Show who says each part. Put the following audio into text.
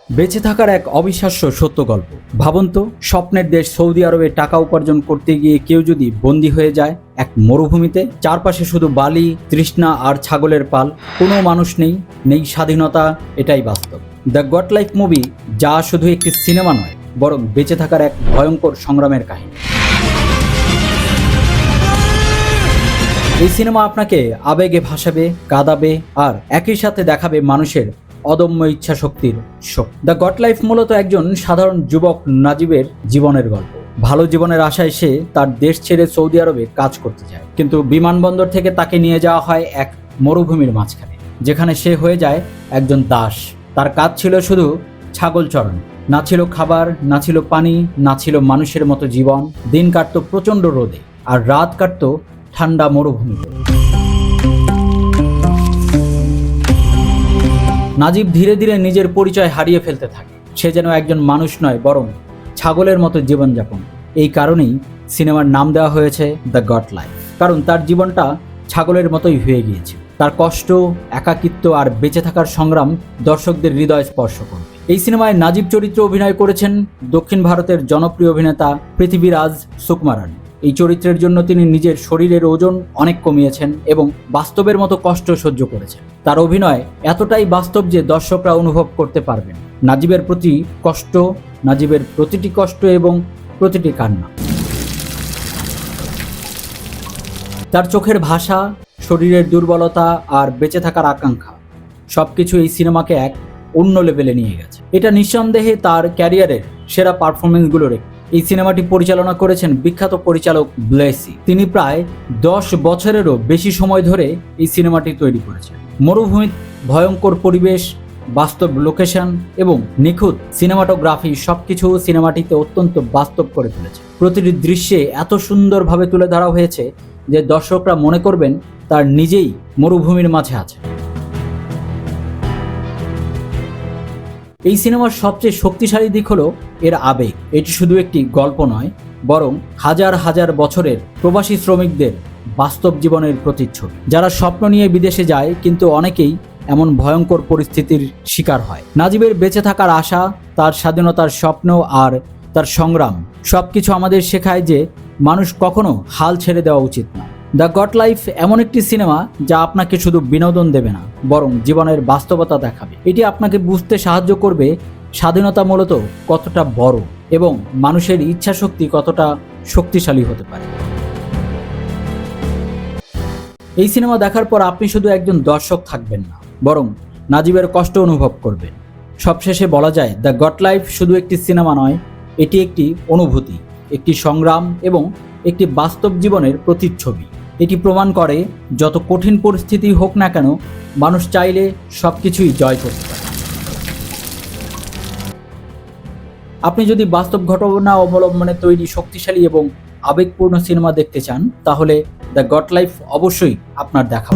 Speaker 1: বেঁচে থাকার এক অবিশ্বাস্য সত্য গল্প। ভাবুন তো, স্বপ্নের দেশ সৌদি আরবে টাকা উপার্জন করতে গিয়ে কেউ যদি বন্দী হয়ে যায় এক মরুভূমিতে, চারপাশে শুধু বালি, তৃষ্ণা আর ছাগলের পাল, কোনো মানুষ নেই, নেই স্বাধীনতা। এটাই বাস্তব। দ্য গট লাইফ মুভি যা শুধু একটি সিনেমা নয়, বরং বেঁচে থাকার এক ভয়ঙ্কর সংগ্রামের কাহিনী। এই সিনেমা আপনাকে আবেগে ভাসাবে, কাঁদাবে আর একই সাথে দেখাবে মানুষের অদম্য ইচ্ছা শক্তির শক্তি। দ্য গট লাইফ মূলত একজন সাধারণ যুবক নাজিবের জীবনের গল্প। ভালো জীবনের আশায় সে তার দেশ ছেড়ে সৌদি আরবে কাজ করতে যায়, কিন্তু বিমানবন্দর থেকে তাকে নিয়ে যাওয়া হয় এক মরুভূমির মাঝখানে, যেখানে সে হয়ে যায় একজন দাস। তার কাজ ছিল শুধু ছাগল চড়ানো। না ছিল খাবার, না ছিল পানি, না ছিল মানুষের মতো জীবন। দিন কাটতো প্রচণ্ড রোদে আর রাত কাটতো ঠান্ডা মরুভূমিতে। নাজিব ধীরে ধীরে নিজের পরিচয় হারিয়ে ফেলতে থাকে। সে যেন একজন মানুষ নয়, বরং ছাগলের মতো জীবনযাপন। এই কারণেই সিনেমার নাম দেওয়া হয়েছে দ্য গট লাইফ, কারণ তার জীবনটা ছাগলের মতোই হয়ে গিয়েছে। তার কষ্ট, একাকিত্ব আর বেঁচে থাকার সংগ্রাম দর্শকদের হৃদয় স্পর্শ করবে। এই সিনেমায় নাজিব চরিত্রে অভিনয় করেছেন দক্ষিণ ভারতের জনপ্রিয় অভিনেতা পৃথিবীরাজ সুকুমারন। এই চরিত্রের জন্য তিনি নিজের শরীরের ওজন অনেক কমিয়েছেন এবং বাস্তবের মতো কষ্ট সহ্য করেছেন। তার অভিনয় এতটাই বাস্তব যে দর্শকরা অনুভব করতে পারবেন নাজিবের প্রতি কষ্ট, নাজিবের প্রতিটি কষ্ট এবং প্রতিটি কান্না। তার চোখের ভাষা, শরীরের দুর্বলতা আর বেঁচে থাকার আকাঙ্ক্ষা সবকিছু এই সিনেমাকে এক অন্য লেভেলে নিয়ে গেছে। এটা নিঃসন্দেহে তার ক্যারিয়ারের সেরা পারফরমেন্সগুলোর একটি। এই সিনেমাটি পরিচালনা করেছেন বিখ্যাত পরিচালক ব্লেসি। তিনি প্রায় 10 বছরেরও বেশি সময় ধরে এই সিনেমাটি তৈরি করেছেন। মরুভূমির ভয়ঙ্কর পরিবেশ, বাস্তব লোকেশন এবং নিখুঁত সিনেমাটোগ্রাফি সবকিছু সিনেমাটিতে অত্যন্ত বাস্তব করে তুলেছে। প্রতিটি দৃশ্যে এত সুন্দরভাবে তুলে ধরা হয়েছে যে দর্শকরা মনে করবেন তার নিজেই মরুভূমির মাঝে আছে। এই সিনেমার সবচেয়ে শক্তিশালী দিক হলো এর আবেগ। এটি শুধু একটি গল্প নয়, বরং হাজার হাজার বছরের প্রবাসী শ্রমিকদের বাস্তব জীবনের প্রতিচ্ছবি, যারা স্বপ্ন নিয়ে বিদেশে যায়, কিন্তু অনেকেই এমন ভয়ঙ্কর পরিস্থিতির শিকার হয়। নাজিবের বেঁচে থাকার আশা, তার স্বাধীনতার স্বপ্ন আর তার সংগ্রাম সবকিছু আমাদের শেখায় যে মানুষ কখনো হাল ছেড়ে দেওয়া উচিত না। দ্য গট লাইফ এমন একটি সিনেমা যা আপনাকে শুধু বিনোদন দেবে না, বরং জীবনের বাস্তবতা দেখাবে। এটি আপনাকে বুঝতে সাহায্য করবে স্বাধীনতা মূলত কতটা বড় এবং মানুষের ইচ্ছা শক্তি কতটা শক্তিশালী হতে পারে। এই সিনেমা দেখার পর আপনি শুধু একজন দর্শক থাকবেন না, বরং নাজিবের কষ্ট অনুভব করবেন। সবশেষে বলা যায়, দ্য গট লাইফ শুধু একটি সিনেমা নয়, এটি একটি অনুভূতি, একটি সংগ্রাম এবং একটি বাস্তব জীবনের প্রতিচ্ছবি। এটি প্রমাণ করে যত কঠিন পরিস্থিতি হোক না কেন, মানুষ চাইলে সবকিছুই জয় করতে পারে। আপনি যদি বাস্তব ঘটনা অবলম্বনে তৈরি শক্তিশালী এবং আবেগপূর্ণ সিনেমা দেখতে চান, তাহলে দ্য গট লাইফ অবশ্যই আপনার দেখা।